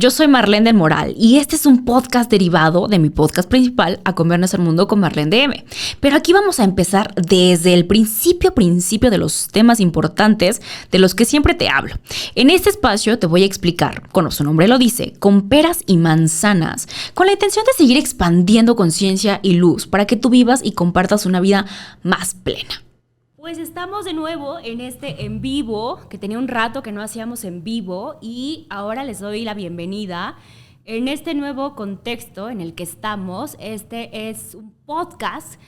yo soy Marlene del Moral y este es un podcast derivado de mi podcast principal, A Comernos el Mundo con Marlene DM. Pero aquí vamos a empezar desde el principio de los temas importantes de los que siempre te hablo. En este espacio te voy a explicar, como su nombre lo dice, con peras y manzanas, con la intención de seguir expandiendo conciencia y luz para que tú vivas y compartas una vida más plena. Pues estamos de nuevo en este en vivo, que tenía un rato que no hacíamos en vivo y ahora les doy la bienvenida en este nuevo contexto en el que estamos. Este es un podcast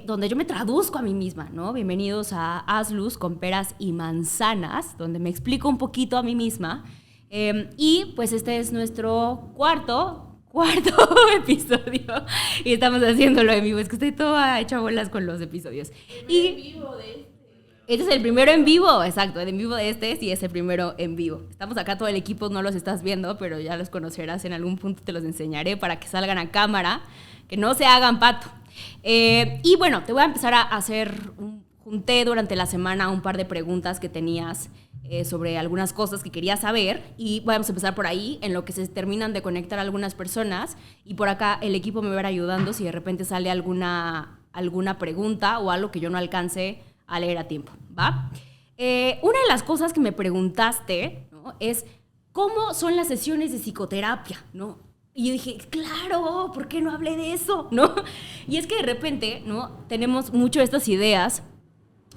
donde yo me traduzco a mí misma, ¿no? Bienvenidos a Haz Luz con peras y manzanas, donde me explico un poquito a mí misma. Y pues este es nuestro cuarto episodio y estamos haciéndolo en vivo. Es que estoy toda hecha bolas con los episodios. Este es el primero en vivo, exacto, el en vivo de este sí es el primero en vivo. Estamos acá todo el equipo, no los estás viendo, pero ya los conocerás en algún punto, te los enseñaré para que salgan a cámara, que no se hagan pato. Y bueno, te voy a empezar a hacer, junté durante la semana un par de preguntas que tenías sobre algunas cosas que quería saber y vamos a empezar por ahí, en lo que se terminan de conectar algunas personas y por acá el equipo me va a ir ayudando si de repente sale alguna pregunta o algo que yo no alcance a leer a tiempo, ¿va? Una de las cosas que me preguntaste, ¿no?, es cómo son las sesiones de psicoterapia, ¿no? Y yo dije, claro, ¿por qué no hablé de eso?, ¿no? Y es que de repente, ¿no?, tenemos mucho estas ideas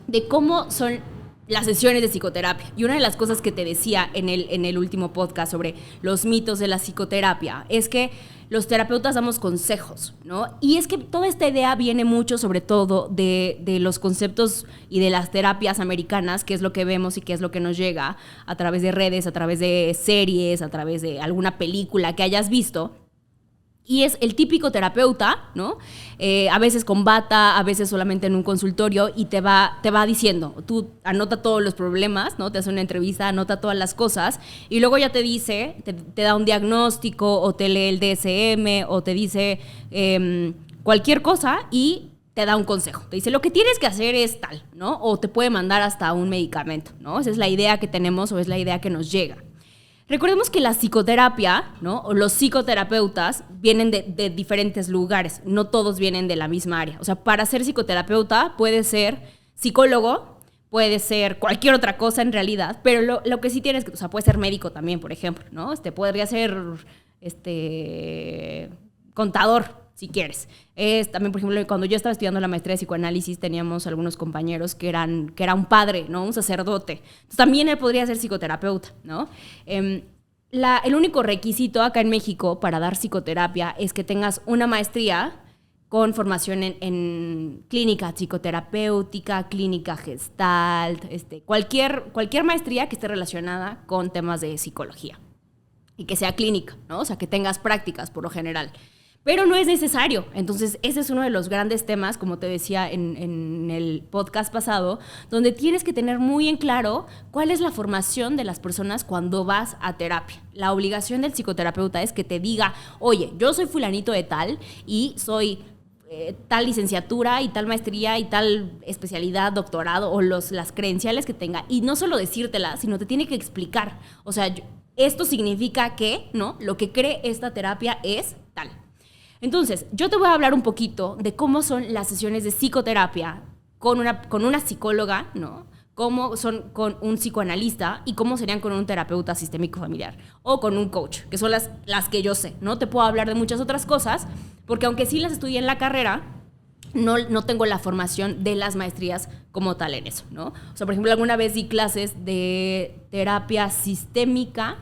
de cómo son las sesiones de psicoterapia. Y una de las cosas que te decía en el último podcast sobre los mitos de la psicoterapia es que los terapeutas damos consejos, ¿no? Y es que toda esta idea viene mucho, sobre todo, de los conceptos y de las terapias americanas, que es lo que vemos y que es lo que nos llega a través de redes, a través de series, a través de alguna película que hayas visto. Y es el típico terapeuta, ¿no? A veces con bata, a veces solamente en un consultorio y te va diciendo, tú anota todos los problemas, ¿no? Te hace una entrevista, anota todas las cosas y luego ya te dice, te da un diagnóstico o te lee el DSM o te dice cualquier cosa y te da un consejo. Te dice, lo que tienes que hacer es tal, ¿no? O te puede mandar hasta un medicamento, ¿no? Esa es la idea que tenemos o es la idea que nos llega. Recordemos que la psicoterapia, ¿no?, o los psicoterapeutas vienen de diferentes lugares, no todos vienen de la misma área. O sea, para ser psicoterapeuta puede ser psicólogo, puede ser cualquier otra cosa en realidad, pero lo que sí tienes que, o sea, puede ser médico también, por ejemplo, ¿no? Podría ser contador, si quieres. También, por ejemplo, cuando yo estaba estudiando la maestría de psicoanálisis, teníamos algunos compañeros que era un padre, ¿no?, un sacerdote. Entonces, también él podría ser psicoterapeuta, ¿no? El único requisito acá en México para dar psicoterapia es que tengas una maestría con formación en clínica psicoterapéutica, clínica gestalt, cualquier maestría que esté relacionada con temas de psicología y que sea clínica, ¿no? O sea, que tengas prácticas por lo general. Pero no es necesario. Entonces, ese es uno de los grandes temas, como te decía en el podcast pasado, donde tienes que tener muy en claro cuál es la formación de las personas cuando vas a terapia. La obligación del psicoterapeuta es que te diga, oye, yo soy fulanito de tal y soy tal licenciatura y tal maestría y tal especialidad, doctorado o las credenciales que tenga. Y no solo decírtela, sino te tiene que explicar. O sea, esto significa que, ¿no?, lo que cree esta terapia es tal. Entonces, yo te voy a hablar un poquito de cómo son las sesiones de psicoterapia con una psicóloga, ¿no?, cómo son con un psicoanalista y cómo serían con un terapeuta sistémico familiar o con un coach, que son las que yo sé. No te puedo hablar de muchas otras cosas, porque aunque sí las estudié en la carrera, no tengo la formación de las maestrías como tal en eso, ¿no? O sea, por ejemplo, alguna vez di clases de terapia sistémica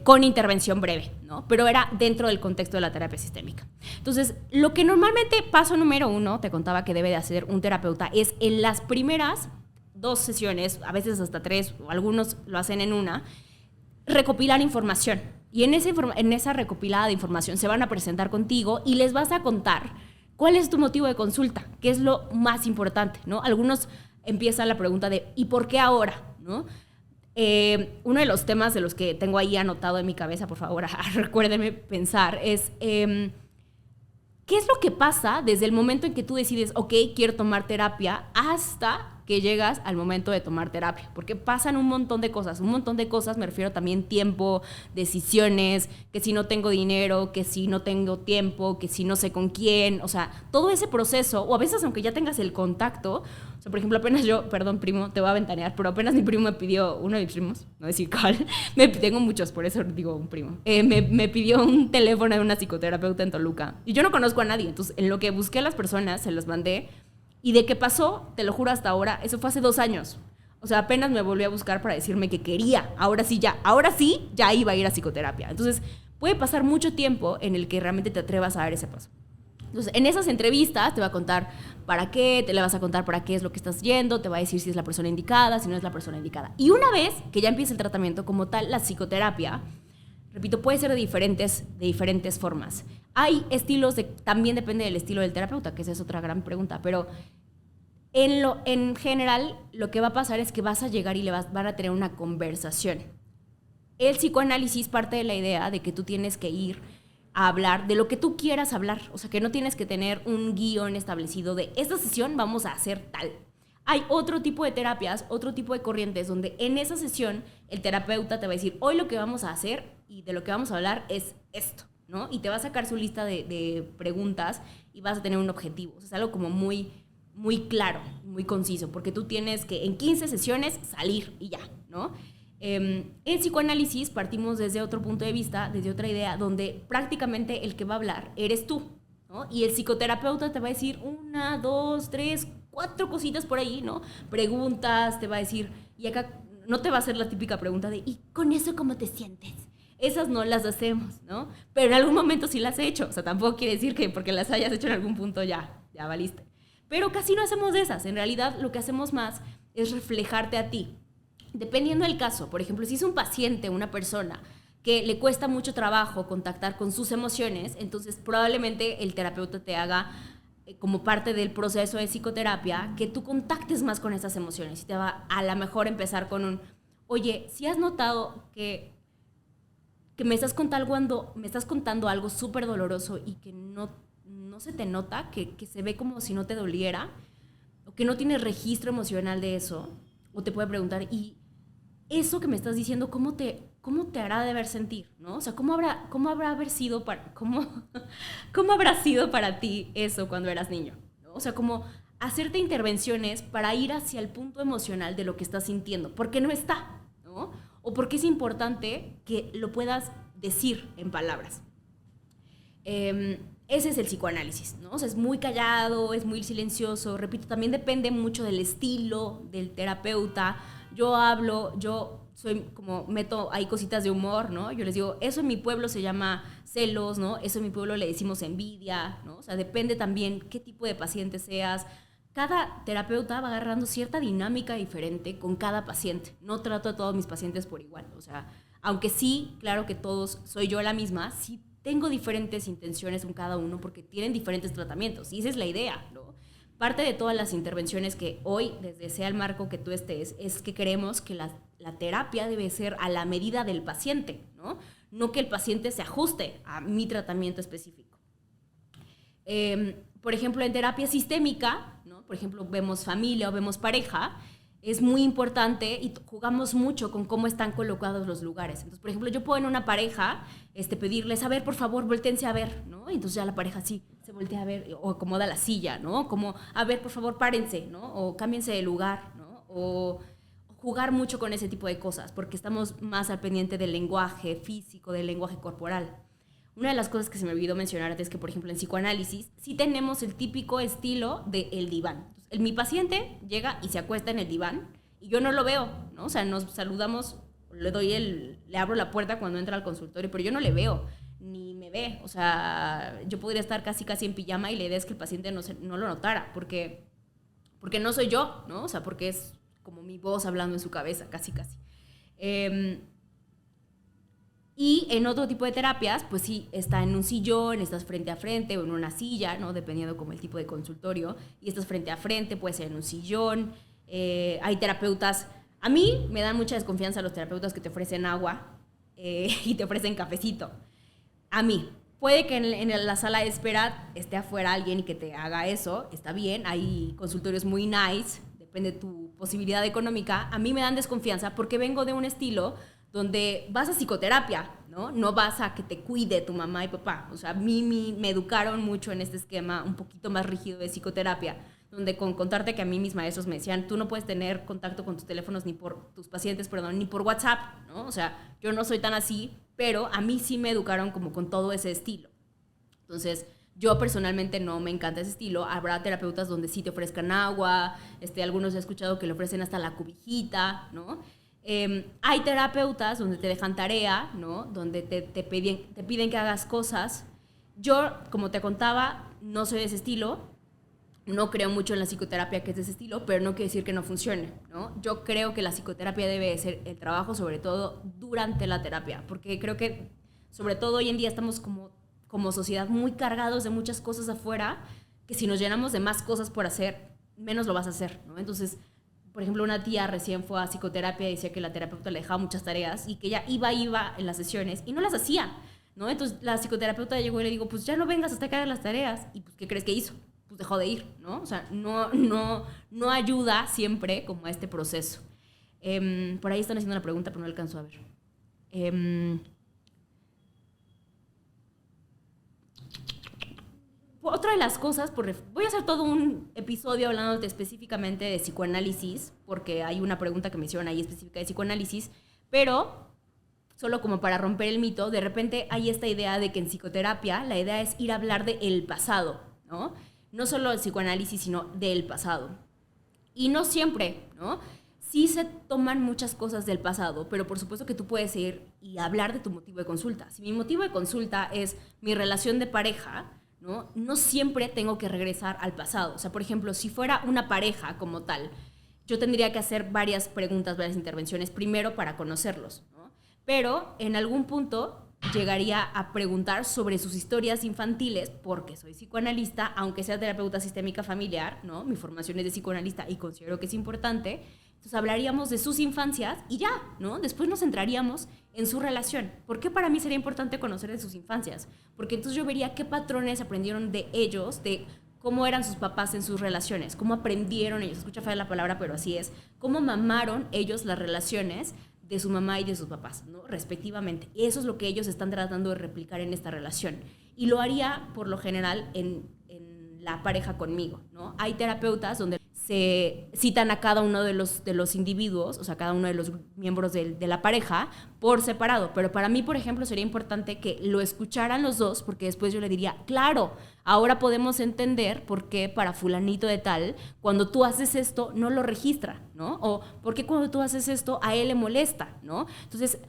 con intervención breve, ¿no? Pero era dentro del contexto de la terapia sistémica. Entonces, lo que normalmente, paso número 1, te contaba que debe de hacer un terapeuta, es en las primeras 2 sesiones, a veces hasta 3, o algunos lo hacen en una, recopilar información. Y en esa recopilada de información se van a presentar contigo y les vas a contar cuál es tu motivo de consulta, que es lo más importante, ¿no? Algunos empiezan la pregunta de ¿y por qué ahora?, ¿no? Uno de los temas de los que tengo ahí anotado en mi cabeza, por favor, recuérdenme pensar, es ¿qué es lo que pasa desde el momento en que tú decides, ok, quiero tomar terapia, hasta que llegas al momento de tomar terapia, porque pasan un montón de cosas, me refiero también tiempo, decisiones, que si no tengo dinero, que si no tengo tiempo, que si no sé con quién, o sea, todo ese proceso, o a veces aunque ya tengas el contacto, o sea, por ejemplo, apenas yo, perdón primo, te voy a ventanear, pero apenas mi primo me pidió, uno de mis primos, no decir cuál, tengo muchos, por eso digo un primo, me pidió un teléfono de una psicoterapeuta en Toluca, y yo no conozco a nadie, entonces en lo que busqué a las personas, se los mandé. Y de qué pasó, te lo juro hasta ahora, eso fue hace 2 años. O sea, apenas me volví a buscar para decirme que quería. Ahora sí, ya iba a ir a psicoterapia. Entonces, puede pasar mucho tiempo en el que realmente te atrevas a dar ese paso. Entonces, en esas entrevistas te va a contar para qué, te le vas a contar para qué es lo que estás yendo, te va a decir si es la persona indicada, si no es la persona indicada. Y una vez que ya empieza el tratamiento como tal, la psicoterapia, repito, puede ser de diferentes formas. Hay estilos, también depende del estilo del terapeuta, que esa es otra gran pregunta, pero en general lo que va a pasar es que vas a llegar y van a tener una conversación. El psicoanálisis parte de la idea de que tú tienes que ir a hablar de lo que tú quieras hablar, o sea, que no tienes que tener un guión establecido de esta sesión vamos a hacer tal. Hay otro tipo de terapias, otro tipo de corrientes donde en esa sesión el terapeuta te va a decir, hoy lo que vamos a hacer y de lo que vamos a hablar es esto, ¿no? Y te va a sacar su lista de preguntas y vas a tener un objetivo. O sea, es algo como muy, muy claro, muy conciso, porque tú tienes que en 15 sesiones salir y ya, ¿no? En psicoanálisis partimos desde otro punto de vista, desde otra idea, donde prácticamente el que va a hablar eres tú, ¿no? Y el psicoterapeuta te va a decir 1, 2, 3, 4 cositas por ahí, ¿no? Preguntas, te va a decir, y acá no te va a hacer la típica pregunta de ¿y con eso cómo te sientes? Esas no las hacemos, ¿no? Pero en algún momento sí las he hecho, o sea, tampoco quiere decir que porque las hayas hecho en algún punto ya valiste. Pero casi no hacemos de esas, en realidad lo que hacemos más es reflejarte a ti. Dependiendo del caso, por ejemplo, si es un paciente, una persona que le cuesta mucho trabajo contactar con sus emociones, entonces probablemente el terapeuta te haga como parte del proceso de psicoterapia que tú contactes más con esas emociones y te va a lo mejor empezar con un, oye, si has notado que me estás contando algo súper doloroso y que no se te nota, que se ve como si no te doliera, o que no tienes registro emocional de eso, o te puede preguntar, ¿y eso que me estás diciendo, cómo te hará de ver sentir? ¿No? O sea, ¿cómo habrá sido para ti eso cuando eras niño? ¿No? O sea, como hacerte intervenciones para ir hacia el punto emocional de lo que estás sintiendo, porque no está, ¿no? O porque es importante que lo puedas decir en palabras. Ese es el psicoanálisis, ¿no? O sea, es muy callado, es muy silencioso. Repito, también depende mucho del estilo del terapeuta. Yo soy como, meto ahí cositas de humor, ¿no? Yo les digo, eso en mi pueblo se llama celos, ¿no? Eso en mi pueblo le decimos envidia, ¿no? O sea, depende también qué tipo de paciente seas. Cada terapeuta va agarrando cierta dinámica diferente con cada paciente. No trato a todos mis pacientes por igual. O sea, aunque sí, claro que todos soy yo la misma, sí tengo diferentes intenciones con cada uno porque tienen diferentes tratamientos. Y esa es la idea, ¿no? Parte de todas las intervenciones que hoy, desde sea el marco que tú estés, es que queremos que la terapia debe ser a la medida del paciente, ¿no? No que el paciente se ajuste a mi tratamiento específico. Por ejemplo, en terapia sistémica, ¿no? Por ejemplo, vemos familia o vemos pareja, es muy importante y jugamos mucho con cómo están colocados los lugares. Entonces, por ejemplo, yo puedo en una pareja pedirles, a ver, por favor, voltéense a ver, ¿no? Y entonces ya la pareja sí se voltea a ver o acomoda la silla, ¿no? Como, a ver, por favor, párense, ¿no? O cámbiense de lugar, ¿no? O jugar mucho con ese tipo de cosas, porque estamos más al pendiente del lenguaje físico, del lenguaje corporal. Una de las cosas que se me olvidó mencionar es que, por ejemplo, en psicoanálisis sí tenemos el típico estilo del diván. Entonces, mi paciente llega y se acuesta en el diván y yo no lo veo, ¿no? O sea, nos saludamos, le abro la puerta cuando entra al consultorio, pero yo no le veo, ni me ve. O sea, yo podría estar casi en pijama y la idea es que el paciente no lo notara, porque no soy yo, ¿no? O sea, porque es como mi voz hablando en su cabeza, casi. Y en otro tipo de terapias, pues sí, está en un sillón, estás frente a frente o en una silla, ¿no? Dependiendo como el tipo de consultorio. Y estás frente a frente, puede ser en un sillón. Hay terapeutas... A mí me dan mucha desconfianza los terapeutas que te ofrecen agua y te ofrecen cafecito. A mí. Puede que en la sala de espera esté afuera alguien y que te haga eso. Está bien. Hay consultorios muy nice. depende de tu posibilidad económica, a mí me dan desconfianza porque vengo de un estilo donde vas a psicoterapia, ¿no? No vas a que te cuide tu mamá y papá. O sea, a mí me educaron mucho en este esquema un poquito más rígido de psicoterapia, donde con contarte que a mí mis maestros me decían, tú no puedes tener contacto con tus teléfonos ni por tus pacientes, perdón, ni por WhatsApp, ¿no? O sea, yo no soy tan así, pero a mí sí me educaron como con todo ese estilo. Entonces, yo personalmente no me encanta ese estilo. Habrá terapeutas donde sí te ofrezcan agua, algunos he escuchado que le ofrecen hasta la cubijita, ¿no? Hay terapeutas donde te dejan tarea, ¿no? Donde te piden que hagas cosas. Yo, como te contaba, no soy de ese estilo. No creo mucho en la psicoterapia que es de ese estilo, pero no quiere decir que no funcione, ¿no? Yo creo que la psicoterapia debe ser el trabajo, sobre todo durante la terapia, porque creo que, sobre todo hoy en día, estamos como sociedad muy cargados de muchas cosas afuera, que si nos llenamos de más cosas por hacer, menos lo vas a hacer, ¿no? Entonces, por ejemplo, una tía recién fue a psicoterapia y decía que la terapeuta le dejaba muchas tareas y que ella iba en las sesiones y no las hacía, ¿no? Entonces la psicoterapeuta llegó y le dijo, pues ya no vengas hasta que hagas las tareas. Y pues, ¿qué crees que hizo? Pues dejó de ir, ¿no? O sea, no ayuda siempre como a este proceso. Por ahí están haciendo una pregunta, pero no alcanzo a ver. Otra de las cosas, voy a hacer todo un episodio hablándote específicamente de psicoanálisis, porque hay una pregunta que me hicieron ahí específica de psicoanálisis, pero solo como para romper el mito, de repente hay esta idea de que en psicoterapia la idea es ir a hablar del pasado, ¿no? No solo del psicoanálisis, sino del pasado. Y no siempre, ¿no? Sí se toman muchas cosas del pasado, pero por supuesto que tú puedes ir y hablar de tu motivo de consulta. Si mi motivo de consulta es mi relación de pareja, no siempre tengo que regresar al pasado. O sea, por ejemplo, si fuera una pareja como tal, yo tendría que hacer varias preguntas, varias intervenciones, primero para conocerlos, ¿no? Pero en algún punto llegaría a preguntar sobre sus historias infantiles, porque soy psicoanalista, aunque sea terapeuta sistémica familiar, ¿no? Mi formación es de psicoanalista y considero que es importante. Entonces hablaríamos de sus infancias y ya, ¿no? Después nos centraríamos en su relación. ¿Por qué para mí sería importante conocer de sus infancias? Porque entonces yo vería qué patrones aprendieron de ellos, de cómo eran sus papás en sus relaciones, cómo aprendieron ellos, escucha fea la palabra, pero así es, cómo mamaron ellos las relaciones de su mamá y de sus papás, ¿no? Respectivamente. Y eso es lo que ellos están tratando de replicar en esta relación. Y lo haría, por lo general, en la pareja conmigo, ¿no? Hay terapeutas donde se citan a cada uno de los individuos, o sea, cada uno de los miembros de la pareja por separado. Pero para mí, por ejemplo, sería importante que lo escucharan los dos, porque después yo le diría, claro, ahora podemos entender por qué para fulanito de tal, cuando tú haces esto, no lo registra, ¿no? O por qué cuando tú haces esto, a él le molesta, ¿no? Entonces,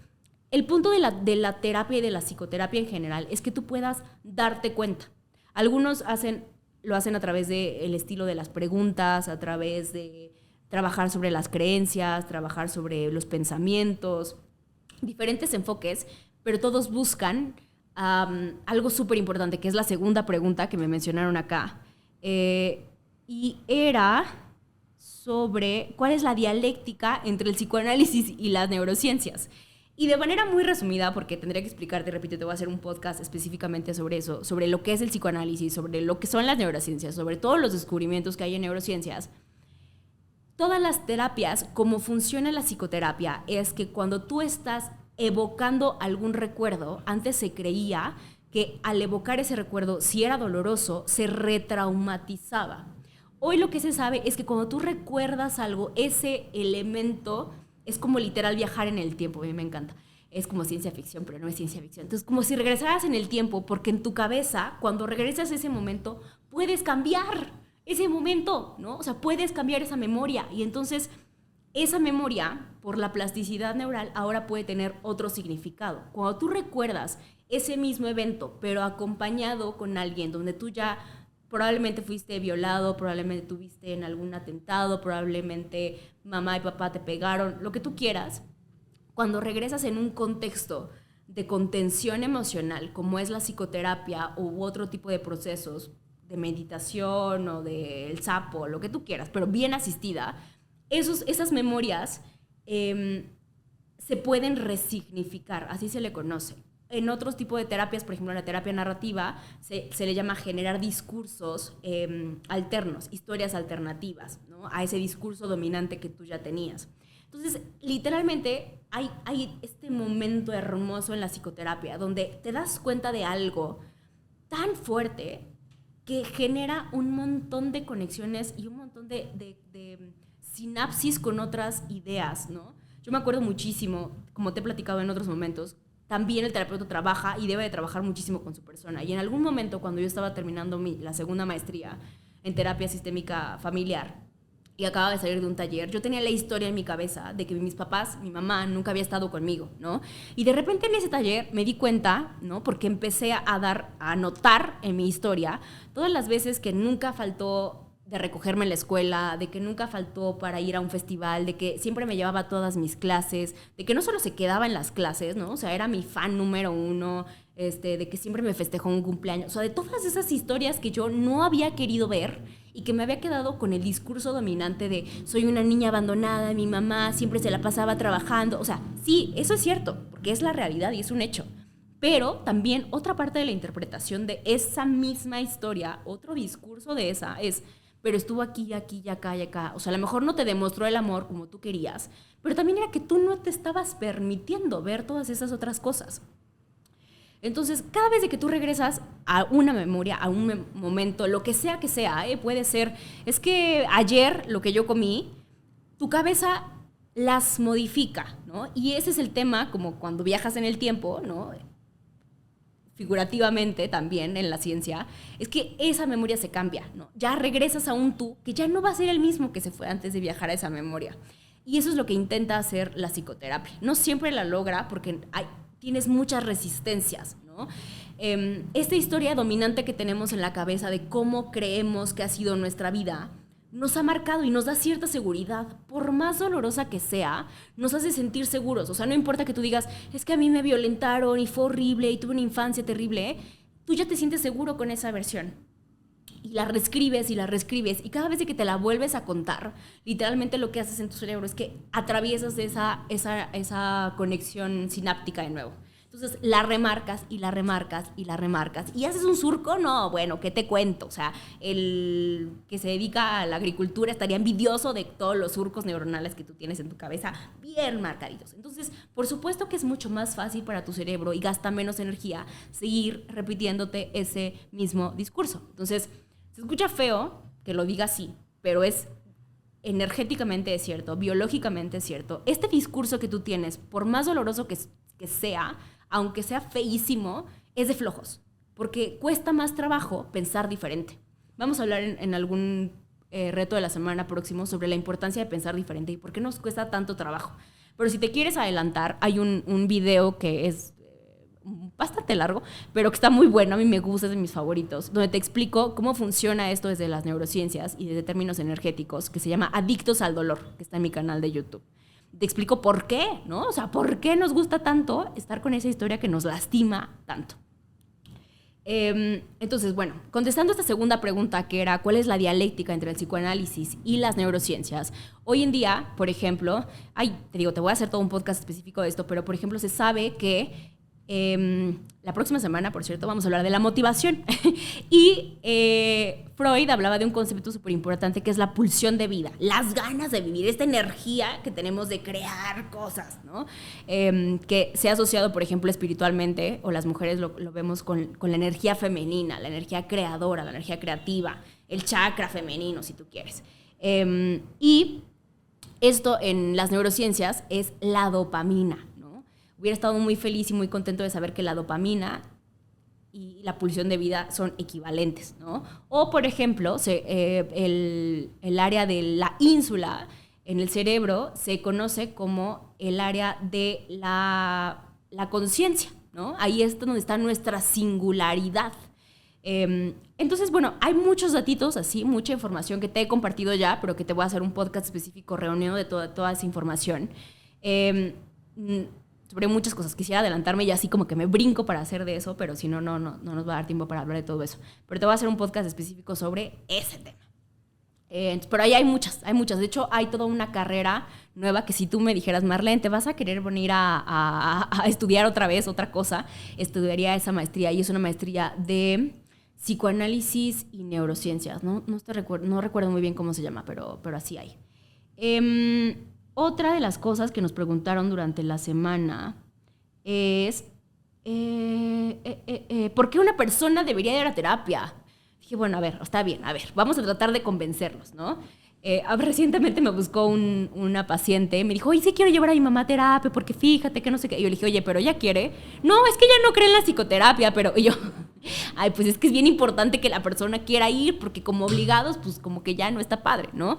el punto de la terapia y de la psicoterapia en general es que tú puedas darte cuenta. Algunos lo hacen a través del estilo de las preguntas, a través de trabajar sobre las creencias, trabajar sobre los pensamientos, diferentes enfoques, pero todos buscan algo súper importante, que es la segunda pregunta que me mencionaron acá, y era sobre cuál es la dialéctica entre el psicoanálisis y las neurociencias. Y de manera muy resumida, porque tendría que explicarte, repito, te voy a hacer un podcast específicamente sobre eso, sobre lo que es el psicoanálisis, sobre lo que son las neurociencias, sobre todos los descubrimientos que hay en neurociencias. Todas las terapias, como funciona la psicoterapia, es que cuando tú estás evocando algún recuerdo, antes se creía que al evocar ese recuerdo, si era doloroso, se retraumatizaba. Hoy lo que se sabe es que cuando tú recuerdas algo, ese elemento es como literal viajar en el tiempo. A mí me encanta. Es como ciencia ficción, pero no es ciencia ficción. Entonces, como si regresaras en el tiempo, porque en tu cabeza, cuando regresas a ese momento, puedes cambiar ese momento, ¿no? O sea, puedes cambiar esa memoria. Y entonces, esa memoria, por la plasticidad neural, ahora puede tener otro significado. Cuando tú recuerdas ese mismo evento, pero acompañado con alguien donde tú ya probablemente fuiste violado, probablemente tuviste en algún atentado, probablemente mamá y papá te pegaron, lo que tú quieras. Cuando regresas en un contexto de contención emocional, como es la psicoterapia u otro tipo de procesos de meditación o del sapo, lo que tú quieras, pero bien asistida, esas memorias se pueden resignificar, así se le conoce. en otros tipos de terapias, por ejemplo, en la terapia narrativa, se le llama generar discursos alternos, historias alternativas, ¿no? A ese discurso dominante que tú ya tenías. Entonces, literalmente, hay este momento hermoso en la psicoterapia donde te das cuenta de algo tan fuerte que genera un montón de conexiones y un montón de sinapsis con otras ideas, ¿no? Yo me acuerdo muchísimo, como te he platicado en otros momentos, también el terapeuta trabaja y debe de trabajar muchísimo con su persona. Y en algún momento, cuando yo estaba terminando la segunda maestría en terapia sistémica familiar y acababa de salir de un taller, yo tenía la historia en mi cabeza de que mis papás, mi mamá, nunca había estado conmigo, ¿no? Y de repente en ese taller me di cuenta, ¿no? Porque empecé a anotar en mi historia todas las veces que nunca faltó de recogerme en la escuela, de que nunca faltó para ir a un festival, de que siempre me llevaba a todas mis clases, de que no solo se quedaba en las clases, ¿no? O sea, era mi fan número 1, de que siempre me festejó un cumpleaños. O sea, de todas esas historias que yo no había querido ver y que me había quedado con el discurso dominante de soy una niña abandonada, mi mamá siempre se la pasaba trabajando. O sea, sí, eso es cierto, porque es la realidad y es un hecho. Pero también otra parte de la interpretación de esa misma historia, otro discurso de esa es... pero estuvo aquí, aquí, y acá, y acá. O sea, a lo mejor no te demostró el amor como tú querías, pero también era que tú no te estabas permitiendo ver todas esas otras cosas. Entonces, cada vez que tú regresas a una memoria, a un momento, lo que sea, puede ser, es que ayer lo que yo comí, tu cabeza las modifica, ¿no? Y ese es el tema, como cuando viajas en el tiempo, ¿no? Figurativamente también en la ciencia, es que esa memoria se cambia, ¿no? Ya regresas a un tú que ya no va a ser el mismo que se fue antes de viajar a esa memoria. Y eso es lo que intenta hacer la psicoterapia. No siempre la logra porque tienes muchas resistencias, ¿no? Esta historia dominante que tenemos en la cabeza de cómo creemos que ha sido nuestra vida nos ha marcado y nos da cierta seguridad. Por más dolorosa que sea, nos hace sentir seguros. O sea, no importa que tú digas, es que a mí me violentaron y fue horrible y tuve una infancia terrible, tú ya te sientes seguro con esa versión. Y la reescribes y la reescribes. Y cada vez que te la vuelves a contar, literalmente lo que haces en tu cerebro es que atraviesas esa conexión sináptica de nuevo. Entonces la remarcas y la remarcas y la remarcas. ¿Y haces un surco? No, bueno, ¿qué te cuento? O sea, el que se dedica a la agricultura estaría envidioso de todos los surcos neuronales que tú tienes en tu cabeza bien marcaditos. Entonces, por supuesto que es mucho más fácil para tu cerebro y gasta menos energía seguir repitiéndote ese mismo discurso. Entonces, se escucha feo que lo diga así, pero es energéticamente es cierto, biológicamente es cierto. Este discurso que tú tienes, por más doloroso que sea, aunque sea feísimo, es de flojos, porque cuesta más trabajo pensar diferente. Vamos a hablar en algún reto de la semana próximo sobre la importancia de pensar diferente y por qué nos cuesta tanto trabajo. Pero si te quieres adelantar, hay un video que es bastante largo, pero que está muy bueno, a mí me gusta, es de mis favoritos, donde te explico cómo funciona esto desde las neurociencias y desde términos energéticos, que se llama Adictos al Dolor, que está en mi canal de YouTube. Te explico por qué, ¿no? O sea, por qué nos gusta tanto estar con esa historia que nos lastima tanto. Entonces, bueno, contestando esta segunda pregunta, que era ¿cuál es la dialéctica entre el psicoanálisis y las neurociencias? Hoy en día, por ejemplo, te voy a hacer todo un podcast específico de esto, pero por ejemplo se sabe que la próxima semana, por cierto, vamos a hablar de la motivación. Y Freud hablaba de un concepto súper importante que es la pulsión de vida, las ganas de vivir, esta energía que tenemos de crear cosas, ¿no? Que se ha asociado, por ejemplo, espiritualmente, o las mujeres lo vemos con la energía femenina, la energía creadora, la energía creativa, el chakra femenino, si tú quieres. Y esto en las neurociencias es la dopamina. Hubiera estado muy feliz y muy contento de saber que la dopamina y la pulsión de vida son equivalentes, ¿no? O, por ejemplo, el área de la ínsula en el cerebro se conoce como el área de la conciencia, ¿no? Ahí es donde está nuestra singularidad. Entonces, bueno, hay muchos datitos así, mucha información que te he compartido ya, pero que te voy a hacer un podcast específico reunido de toda esa información. Sobre muchas cosas. Quisiera adelantarme y así como que me brinco para hacer de eso, pero si no nos va a dar tiempo para hablar de todo eso. Pero te voy a hacer un podcast específico sobre ese tema. Pero ahí hay muchas. De hecho, hay toda una carrera nueva que si tú me dijeras, Marlene, ¿te vas a querer venir a estudiar otra vez otra cosa? Estudiaría esa maestría, y es una maestría de psicoanálisis y neurociencias. No recuerdo muy bien cómo se llama, pero así hay. Otra de las cosas que nos preguntaron durante la semana es ¿por qué una persona debería ir a terapia? Dije, bueno, a ver, está bien, vamos a tratar de convencerlos, ¿no? Recientemente me buscó una paciente, me dijo, oye, sí quiero llevar a mi mamá a terapia, porque fíjate que no sé qué. Y yo le dije, oye, ¿pero ella quiere? No, es que ella no cree en la psicoterapia, pero... Y yo, ay, pues es que es bien importante que la persona quiera ir, porque como obligados, pues como que ya no está padre, ¿no?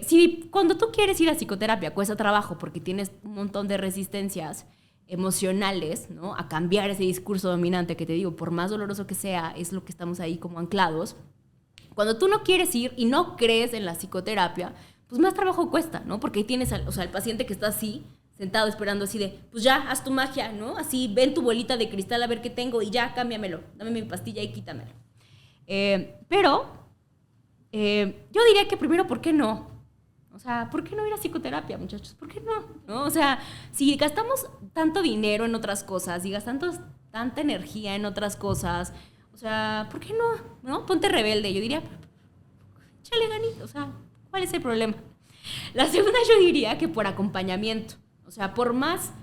Si cuando tú quieres ir a psicoterapia cuesta trabajo porque tienes un montón de resistencias emocionales, ¿no? A cambiar ese discurso dominante que te digo, por más doloroso que sea, es lo que estamos ahí como anclados. Cuando tú no quieres ir y no crees en la psicoterapia, pues más trabajo cuesta, ¿no? Porque ahí tienes al paciente que está así, sentado esperando así de, pues ya, haz tu magia, ¿no? Así, ven tu bolita de cristal a ver qué tengo y ya, cámbiamelo, dame mi pastilla y quítamelo. Pero yo diría que primero, ¿por qué no? O sea, ¿por qué no ir a psicoterapia, muchachos? ¿Por qué no? ¿No? O sea, si gastamos tanto dinero en otras cosas y gastamos tanta energía en otras cosas, o sea, ¿por qué no? ¿No? Ponte rebelde. Yo diría, échale ganito. O sea, ¿cuál es el problema? La segunda yo diría que por acompañamiento. O sea, por más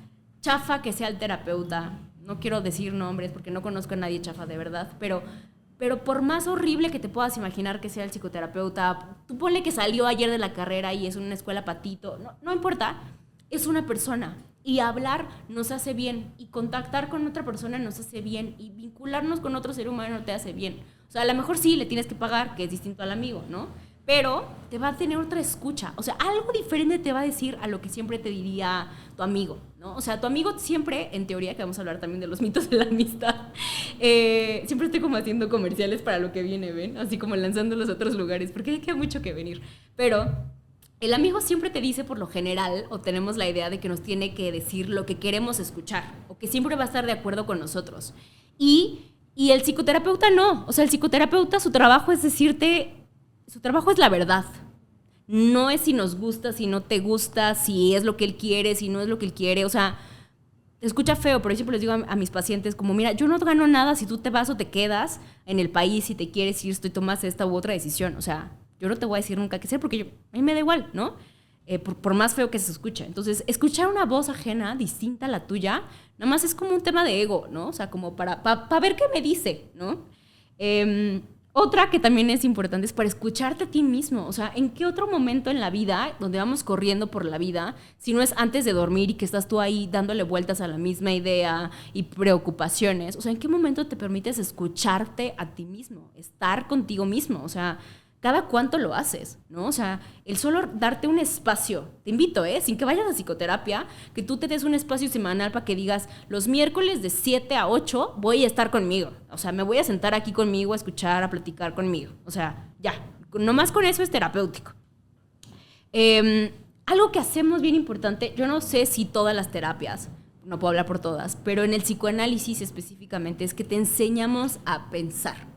chafa que sea el terapeuta, no quiero decir nombres porque no conozco a nadie chafa de verdad, pero por más horrible que te puedas imaginar que sea el psicoterapeuta, tú ponle que salió ayer de la carrera y es una escuela patito, no importa, es una persona. Y hablar nos hace bien, y contactar con otra persona nos hace bien, y vincularnos con otro ser humano te hace bien. O sea, a lo mejor sí le tienes que pagar, que es distinto al amigo, ¿no? Pero te va a tener otra escucha. O sea, algo diferente te va a decir a lo que siempre te diría tu amigo, ¿no? O sea, tu amigo siempre, en teoría, que vamos a hablar también de los mitos de la amistad, siempre estoy como haciendo comerciales para lo que viene, ¿ven? Así como lanzando los otros lugares, porque queda mucho que venir. Pero el amigo siempre te dice, por lo general, o tenemos la idea de que nos tiene que decir lo que queremos escuchar, o que siempre va a estar de acuerdo con nosotros. Y el psicoterapeuta no. O sea, el psicoterapeuta, su trabajo es decirte... Su trabajo es la verdad. No es si nos gusta, si no te gusta, si es lo que él quiere, si no es lo que él quiere. O sea, escucha feo, pero yo siempre les digo a mis pacientes como, mira, yo no gano nada si tú te vas o te quedas en el país, si te quieres ir, si tomas esta u otra decisión. O sea, yo no te voy a decir nunca qué hacer porque a mí me da igual, ¿no? Por más feo que se escuche. Entonces, escuchar una voz ajena, distinta a la tuya, nada más es como un tema de ego, ¿no? O sea, como para ver qué me dice, ¿no? Otra que también es importante es para escucharte a ti mismo. O sea, ¿en qué otro momento en la vida, donde vamos corriendo por la vida, si no es antes de dormir y que estás tú ahí dándole vueltas a la misma idea y preocupaciones? O sea, ¿en qué momento te permites escucharte a ti mismo? Estar contigo mismo. O sea, ¿cada cuánto lo haces? ¿No? O sea, el solo darte un espacio. Te invito, sin que vayas a psicoterapia, que tú te des un espacio semanal para que digas, los miércoles de 7 a 8 voy a estar conmigo. O sea, me voy a sentar aquí conmigo, a escuchar, a platicar conmigo. O sea, ya. Nomás con eso es terapéutico. Algo que hacemos bien importante, yo no sé si todas las terapias, no puedo hablar por todas, pero en el psicoanálisis específicamente, es que te enseñamos a pensar.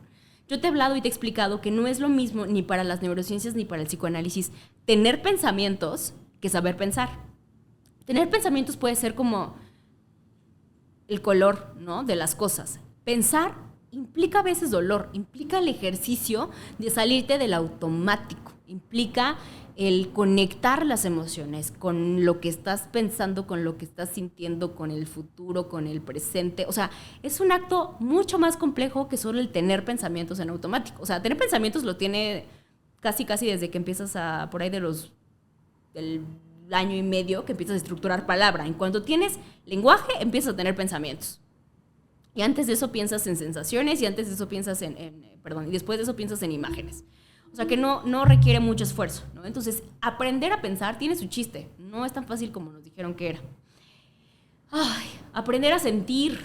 Yo te he hablado y te he explicado que no es lo mismo ni para las neurociencias ni para el psicoanálisis tener pensamientos que saber pensar. Tener pensamientos puede ser como el color, ¿no?, de las cosas. Pensar implica a veces dolor, implica el ejercicio de salirte del automático, implica el conectar las emociones con lo que estás pensando, con lo que estás sintiendo, con el futuro, con el presente. O sea, es un acto mucho más complejo que solo el tener pensamientos en automático. O sea, tener pensamientos lo tiene casi desde que empiezas por ahí del año y medio que empiezas a estructurar palabra. En cuanto tienes lenguaje, empiezas a tener pensamientos. Y antes de eso piensas en sensaciones, y antes de eso piensas y después de eso piensas en imágenes. O sea, que no requiere mucho esfuerzo, ¿no? Entonces, aprender a pensar tiene su chiste. No es tan fácil como nos dijeron que era. Aprender a sentir.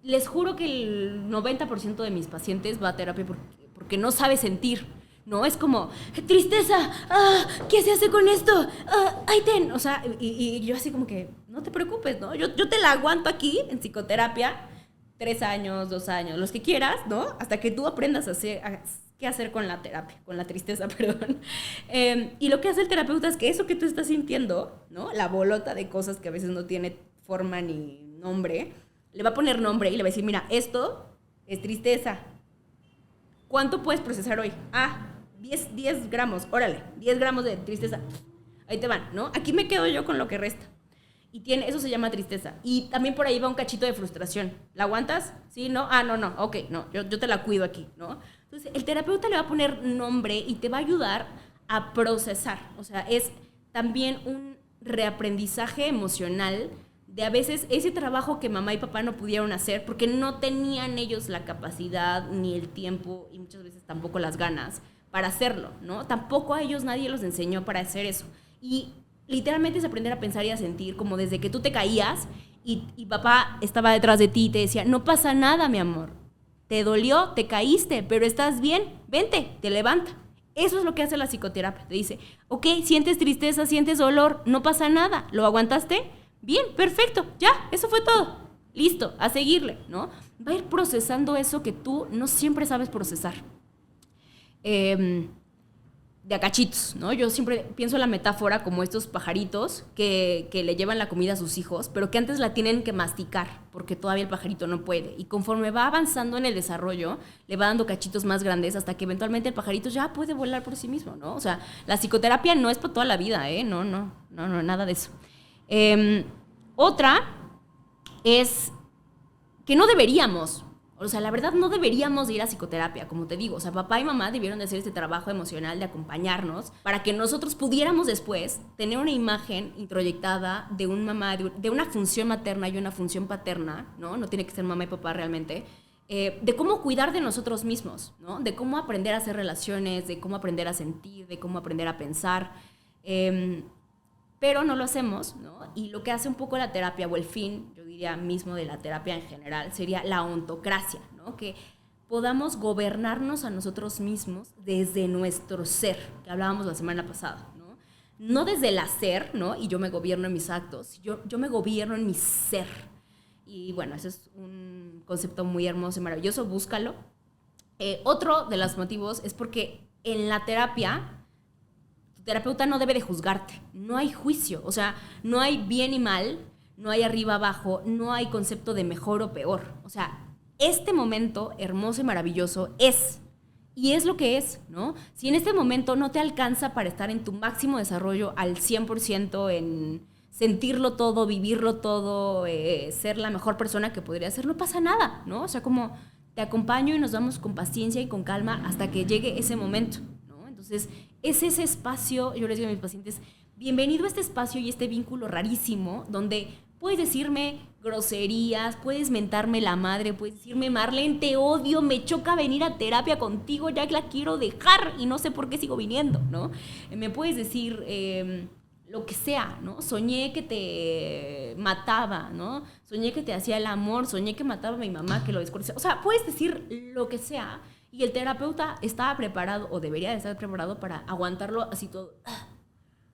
Les juro que el 90% de mis pacientes va a terapia porque no sabe sentir, ¿no? Es como, tristeza, ¿qué se hace con esto? ¡Ay, ten! O sea, y yo así como que, no te preocupes, ¿no? Yo te la aguanto aquí en psicoterapia 3 años, 2 años, los que quieras, ¿no? Hasta que tú aprendas a qué hacer con la terapia, con la tristeza, perdón. Y lo que hace el terapeuta es que eso que tú estás sintiendo, ¿no? La bolota de cosas que a veces no tiene forma ni nombre, le va a poner nombre y le va a decir, mira, esto es tristeza. ¿Cuánto puedes procesar hoy? 10 gramos, órale, 10 gramos de tristeza. Ahí te van, ¿no? Aquí me quedo yo con lo que resta. Y eso se llama tristeza. Y también por ahí va un cachito de frustración. ¿La aguantas? ¿Sí? ¿No? No. Ok, no. Yo te la cuido aquí, ¿no? Entonces, el terapeuta le va a poner nombre y te va a ayudar a procesar. O sea, es también un reaprendizaje emocional de a veces ese trabajo que mamá y papá no pudieron hacer porque no tenían ellos la capacidad ni el tiempo y muchas veces tampoco las ganas para hacerlo, ¿no? Tampoco a ellos nadie los enseñó para hacer eso. Y literalmente es aprender a pensar y a sentir como desde que tú te caías y papá estaba detrás de ti y te decía, no pasa nada, mi amor. Te dolió, te caíste, pero estás bien, vente, te levanta. Eso es lo que hace la psicoterapia. Te dice, ok, sientes tristeza, sientes dolor, no pasa nada, ¿lo aguantaste? Bien, perfecto, ya, eso fue todo. Listo, a seguirle, ¿no? Va a ir procesando eso que tú no siempre sabes procesar. De a cachitos, ¿no? Yo siempre pienso la metáfora como estos pajaritos que le llevan la comida a sus hijos, pero que antes la tienen que masticar, porque todavía el pajarito no puede. Y conforme va avanzando en el desarrollo, le va dando cachitos más grandes hasta que eventualmente el pajarito ya puede volar por sí mismo, ¿no? O sea, la psicoterapia no es para toda la vida, ¿eh? No, nada de eso. Otra es que no deberíamos, o sea, la verdad no deberíamos de ir a psicoterapia, como te digo. O sea, papá y mamá debieron de hacer este trabajo emocional de acompañarnos para que nosotros pudiéramos después tener una imagen introyectada de un mamá, de una función materna y una función paterna, ¿no? No tiene que ser mamá y papá realmente, de cómo cuidar de nosotros mismos, ¿no? De cómo aprender a hacer relaciones, de cómo aprender a sentir, de cómo aprender a pensar. Pero no lo hacemos, ¿no? Y lo que hace un poco la terapia, o el fin, yo diría mismo de la terapia en general, sería la ontocracia, ¿no? Que podamos gobernarnos a nosotros mismos desde nuestro ser, que hablábamos la semana pasada, ¿no? No desde el hacer, ¿no? Y yo me gobierno en mis actos, yo me gobierno en mi ser. Y bueno, ese es un concepto muy hermoso y maravilloso, búscalo. Otro de los motivos es porque en la terapia terapeuta no debe de juzgarte, no hay juicio, o sea, no hay bien y mal, no hay arriba abajo, no hay concepto de mejor o peor, o sea, este momento hermoso y maravilloso es, y es lo que es, ¿no? Si en este momento no te alcanza para estar en tu máximo desarrollo al 100% en sentirlo todo, vivirlo todo, ser la mejor persona que podría ser, no pasa nada, ¿no? O sea, como te acompaño y nos vamos con paciencia y con calma hasta que llegue ese momento, ¿no? Entonces, es ese espacio, yo les digo a mis pacientes, bienvenido a este espacio y este vínculo rarísimo, donde puedes decirme groserías, puedes mentarme la madre, puedes decirme, Marlene, te odio, me choca venir a terapia contigo, ya la quiero dejar y no sé por qué sigo viniendo, ¿no? Me puedes decir lo que sea, ¿no? Soñé que te mataba, ¿no? Soñé que te hacía el amor, soñé que mataba a mi mamá, que lo desconocía. O sea, puedes decir lo que sea. Y el terapeuta estaba preparado, o debería de estar preparado para aguantarlo así todo,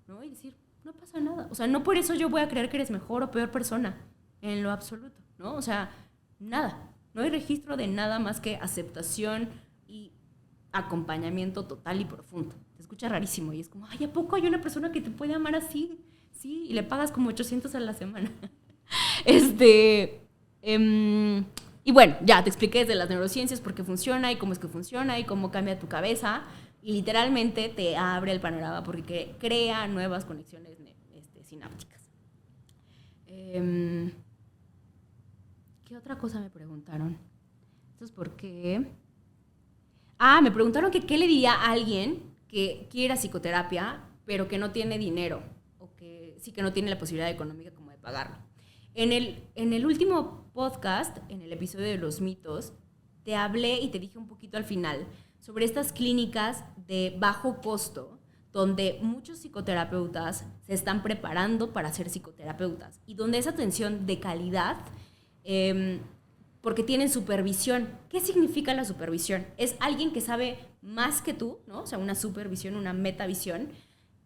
¿no? Y decir, no pasa nada. O sea, no por eso yo voy a creer que eres mejor o peor persona, en lo absoluto, ¿no? O sea, nada. No hay registro de nada más que aceptación y acompañamiento total y profundo. Te escucha rarísimo y es como, ay, ¿a poco hay una persona que te puede amar así? Sí, y le pagas como 800 a la semana. Y bueno, ya te expliqué desde las neurociencias por qué funciona y cómo es que funciona y cómo cambia tu cabeza y literalmente te abre el panorama porque crea nuevas conexiones sinápticas. ¿Qué otra cosa me preguntaron? Entonces, ¿por qué? Me preguntaron que qué le diría a alguien que quiera psicoterapia pero que no tiene dinero o que sí que no tiene la posibilidad económica como de pagarlo. En el último podcast, en el episodio de los mitos, te hablé y te dije un poquito al final sobre estas clínicas de bajo costo donde muchos psicoterapeutas se están preparando para ser psicoterapeutas y donde es atención de calidad porque tienen supervisión. ¿Qué significa la supervisión? Es alguien que sabe más que tú, ¿no? O sea, una supervisión, una metavisión,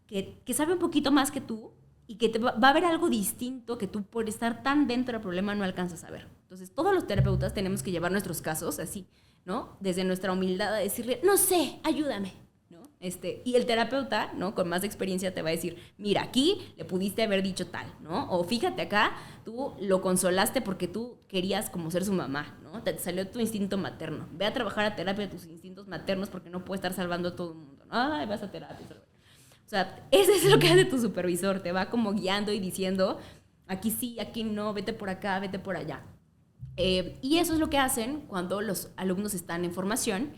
que sabe un poquito más que tú y que va a ver algo distinto que tú por estar tan dentro del problema no alcanzas a ver. Entonces, todos los terapeutas tenemos que llevar nuestros casos así, ¿no? Desde nuestra humildad a decirle, no sé, ayúdame, ¿no? Y el terapeuta, ¿no? Con más experiencia te va a decir, mira, aquí le pudiste haber dicho tal, ¿no? O fíjate acá, tú lo consolaste porque tú querías como ser su mamá, ¿no? Te salió tu instinto materno. Ve a trabajar a terapia de tus instintos maternos porque no puedes estar salvando a todo el mundo, ¿no? Ay, vas a terapia. O sea, eso es lo que hace tu supervisor. Te va como guiando y diciendo, aquí sí, aquí no, vete por acá, vete por allá. Y eso es lo que hacen cuando los alumnos están en formación.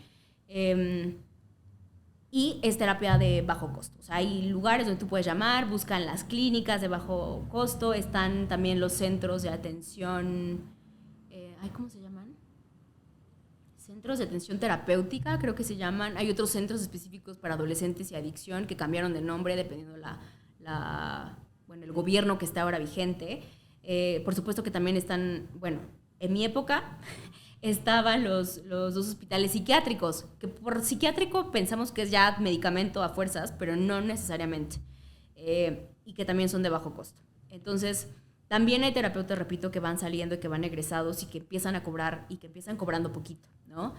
Y es terapia de bajo costo. O sea, hay lugares donde tú puedes llamar, buscan las clínicas de bajo costo, están también los centros de atención, ¿cómo se llaman? Centros de atención terapéutica, creo que se llaman. Hay otros centros específicos para adolescentes y adicción que cambiaron de nombre dependiendo el gobierno que está ahora vigente. Por supuesto que también están, en mi época estaban los dos hospitales psiquiátricos, que por psiquiátrico pensamos que es ya medicamento a fuerzas, pero no necesariamente, y que también son de bajo costo. Entonces, también hay terapeutas, repito, que van saliendo y que van egresados y que empiezan a cobrar y que empiezan cobrando poquito, ¿no?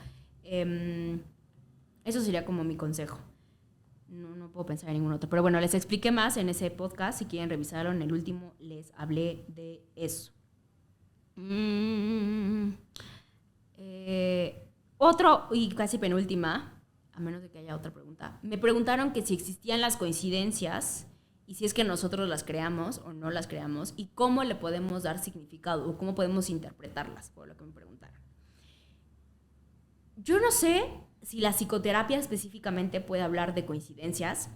Eso sería como mi consejo. No puedo pensar en ningún otro. Pero bueno, les expliqué más en ese podcast. Si quieren revisarlo, en el último les hablé de eso. Otro y casi penúltima, a menos de que haya otra pregunta. Me preguntaron que si existían las coincidencias y si es que nosotros las creamos o no las creamos y cómo le podemos dar significado o cómo podemos interpretarlas, por lo que me preguntaron. Yo no sé si la psicoterapia específicamente puede hablar de coincidencias.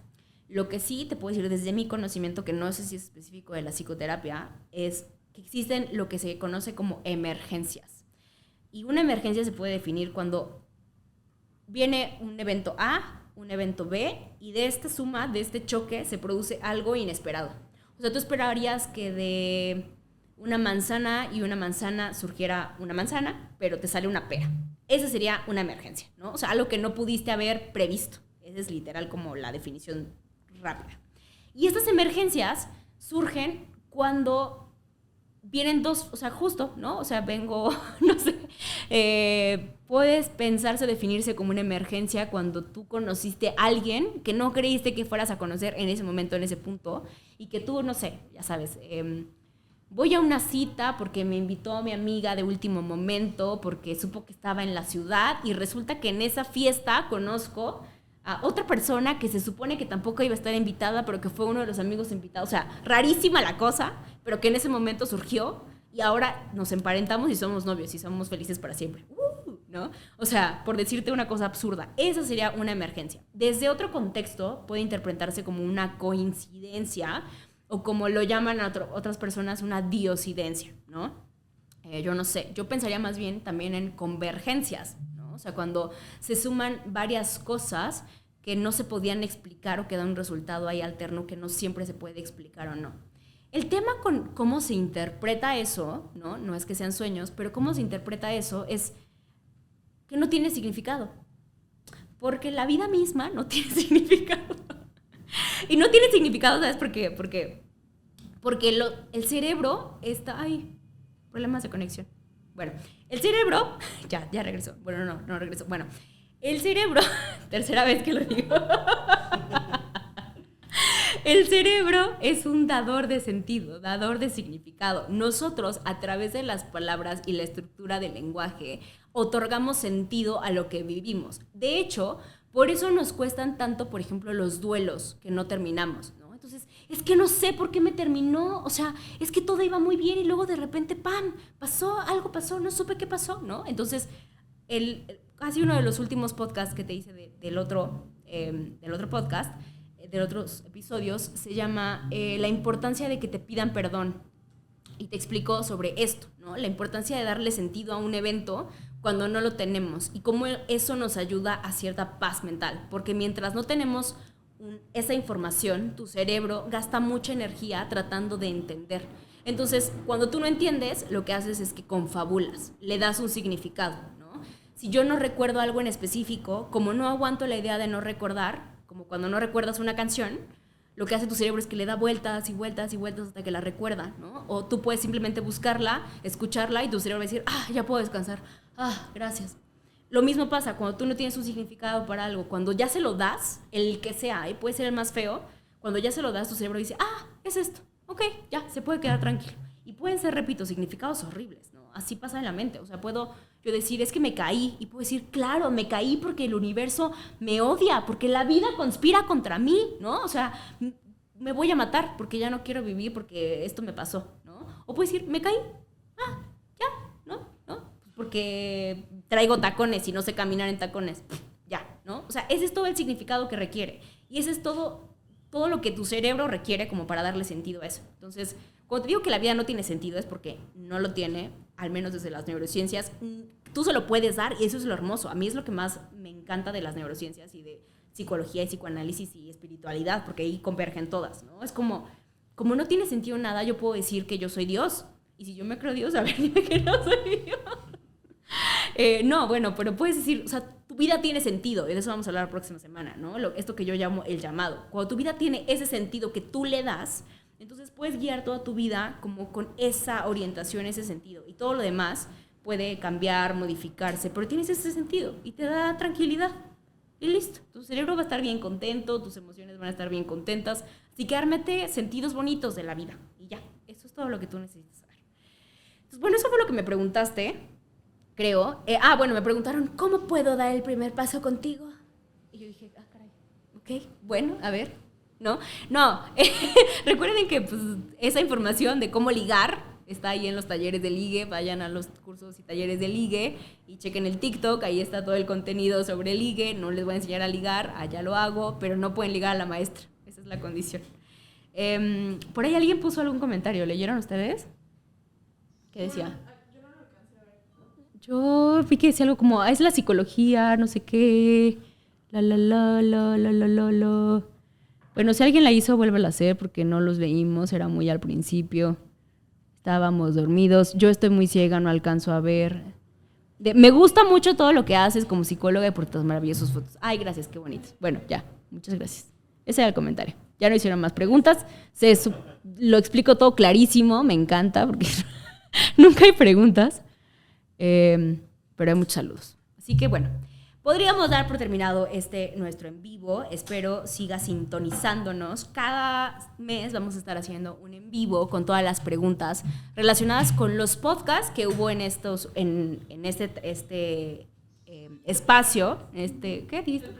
Lo que sí te puedo decir desde mi conocimiento, que no sé si es específico de la psicoterapia, es que existen lo que se conoce como emergencias. Y una emergencia se puede definir cuando viene un evento A, un evento B, y de esta suma, de este choque, se produce algo inesperado. O sea, tú esperarías que de una manzana y una manzana surgiera una manzana, pero te sale una pera. Esa sería una emergencia, ¿no? O sea, algo que no pudiste haber previsto. Esa es literal como la definición rápida. Y estas emergencias surgen cuando vienen dos, o sea, justo, ¿no? O sea, no sé, puedes pensarse, definirse como una emergencia cuando tú conociste a alguien que no creíste que fueras a conocer en ese momento, en ese punto, y que tú, no sé, ya sabes, voy a una cita porque me invitó mi amiga de último momento, porque supo que estaba en la ciudad, y resulta que en esa fiesta conozco a otra persona que se supone que tampoco iba a estar invitada, pero que fue uno de los amigos invitados. O sea, rarísima la cosa, pero que en ese momento surgió y ahora nos emparentamos y somos novios y somos felices para siempre. ¿No? O sea, por decirte una cosa absurda, esa sería una emergencia. Desde otro contexto puede interpretarse como una coincidencia o como lo llaman otras personas, una diosidencia, ¿no? Yo no sé, yo pensaría más bien también en convergencias, ¿no? O sea, cuando se suman varias cosas que no se podían explicar o que dan un resultado ahí alterno que no siempre se puede explicar o no. El tema con cómo se interpreta eso, ¿no? No es que sean sueños, pero cómo se interpreta eso es que no tiene significado. Porque la vida misma no tiene significado. Y no tiene significado, ¿sabes por qué? Porque el cerebro está... Ay, problemas de conexión. Bueno, el cerebro... Ya regresó. Bueno, no regresó. Bueno, el cerebro... Tercera vez que lo digo. El cerebro es un dador de sentido, dador de significado. Nosotros, a través de las palabras y la estructura del lenguaje, otorgamos sentido a lo que vivimos. De hecho, por eso nos cuestan tanto, por ejemplo, los duelos que no terminamos, ¿no? Entonces, es que no sé por qué me terminó, o sea, es que todo iba muy bien y luego de repente, ¡pam!, algo pasó, no supe qué pasó, ¿no? Entonces, casi uno de los últimos podcasts que te hice del otro podcast, de otros episodios, se llama La importancia de que te pidan perdón. Y te explico sobre esto, ¿no? La importancia de darle sentido a un evento cuando no lo tenemos y cómo eso nos ayuda a cierta paz mental. Porque mientras no tenemos esa información, tu cerebro gasta mucha energía tratando de entender. Entonces, cuando tú no entiendes, lo que haces es que confabulas, le das un significado, ¿no? Si yo no recuerdo algo en específico, como no aguanto la idea de no recordar, como cuando no recuerdas una canción, lo que hace tu cerebro es que le da vueltas y vueltas y vueltas hasta que la recuerda, ¿no? O tú puedes simplemente buscarla, escucharla y tu cerebro va a decir, ya puedo descansar, gracias. Lo mismo pasa cuando tú no tienes un significado para algo. Cuando ya se lo das, el que sea, puede ser el más feo, cuando ya se lo das, tu cerebro dice, es esto, ok, ya, se puede quedar tranquilo. Y pueden ser, repito, significados horribles, ¿no? Así pasa en la mente. O sea, puedo yo decir, es que me caí. Y puedo decir, claro, me caí porque el universo me odia, porque la vida conspira contra mí, ¿no? O sea, me voy a matar porque ya no quiero vivir porque esto me pasó, ¿no? O puedo decir, me caí, ya, ¿no? Porque traigo tacones y no sé caminar en tacones, ya, ¿no? O sea, ese es todo el significado que requiere. Y ese es todo lo que tu cerebro requiere como para darle sentido a eso. Entonces, cuando te digo que la vida no tiene sentido es porque no lo tiene, al menos desde las neurociencias. Tú se lo puedes dar y eso es lo hermoso. A mí es lo que más me encanta de las neurociencias y de psicología y psicoanálisis y espiritualidad, porque ahí convergen todas, ¿no? Es como no tiene sentido nada, yo puedo decir que yo soy Dios. Y si yo me creo Dios, a ver, dime que no soy Dios. No, bueno, pero puedes decir, o sea, tu vida tiene sentido, y de eso vamos a hablar la próxima semana, ¿no? Esto que yo llamo el llamado. Cuando tu vida tiene ese sentido que tú le das, entonces puedes guiar toda tu vida como con esa orientación, ese sentido. Y todo lo demás puede cambiar, modificarse, pero tienes ese sentido y te da tranquilidad. Y listo, tu cerebro va a estar bien contento, tus emociones van a estar bien contentas. Así que ármate sentidos bonitos de la vida. Y ya, eso es todo lo que tú necesitas saber. Entonces, bueno, eso fue lo que me preguntaste. Creo. Bueno, me preguntaron, ¿cómo puedo dar el primer paso contigo? Y yo dije, caray, ok, bueno, a ver, ¿no? Recuerden que pues, esa información de cómo ligar está ahí en los talleres de ligue, vayan a los cursos y talleres de ligue y chequen el TikTok, ahí está todo el contenido sobre ligue, no les voy a enseñar a ligar, allá lo hago, pero no pueden ligar a la maestra, esa es la condición. Por ahí alguien puso algún comentario, ¿leyeron ustedes? ¿Qué decía? Yo vi que decía algo como, es la psicología, no sé qué, la. Bueno, si alguien la hizo, vuélvela a hacer porque no los leímos, era muy al principio. Estábamos dormidos, yo estoy muy ciega, no alcanzo a ver. Me gusta mucho todo lo que haces como psicóloga y por tus maravillosas fotos. Ay, gracias, qué bonitos. Bueno, ya, muchas gracias. Ese era el comentario. Ya no hicieron más preguntas, lo explico todo clarísimo, me encanta porque nunca hay preguntas. Pero hay muchos saludos. Así que bueno, podríamos dar por terminado nuestro en vivo. Espero siga sintonizándonos. Cada mes vamos a estar haciendo un en vivo con todas las preguntas relacionadas con los podcasts que hubo en este espacio. ¿Qué dices?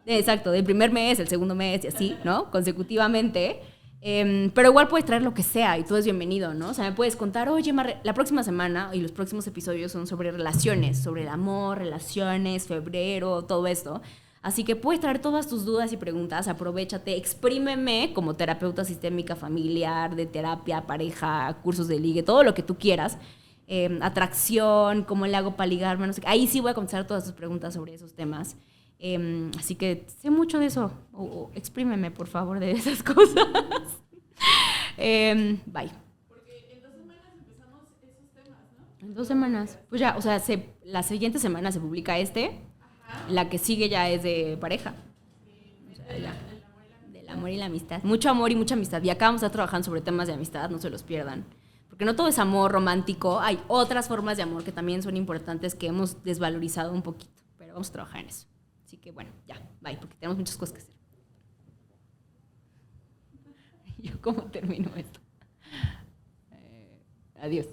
Exacto, del primer mes, el segundo mes y así, ¿no? Consecutivamente. Pero igual puedes traer lo que sea y todo es bienvenido, ¿no? O sea, me puedes contar, oye, la próxima semana y los próximos episodios son sobre relaciones, sobre el amor, relaciones, febrero, todo esto. Así que puedes traer todas tus dudas y preguntas, aprovechate, exprímeme como terapeuta sistémica familiar, de terapia, pareja, cursos de ligue, todo lo que tú quieras. Atracción, cómo le hago para ligarme, no sé qué. Ahí sí voy a contestar todas tus preguntas sobre esos temas. Así que sé mucho de eso. Exprímeme, por favor, de esas cosas. Bye. Porque en 2 semanas empezamos esos temas, ¿no? En 2 semanas. Pues ya, o sea, la siguiente semana se publica Ajá. La que sigue ya es de pareja. O sea, ya. Del amor y la amistad. Mucho amor y mucha amistad. Y acá vamos a estar trabajando sobre temas de amistad, no se los pierdan. Porque no todo es amor romántico. Hay otras formas de amor que también son importantes que hemos desvalorizado un poquito. Pero vamos a trabajar en eso. Así que bueno, ya, bye, porque tenemos muchas cosas que hacer. ¿Yo cómo termino esto? Adiós.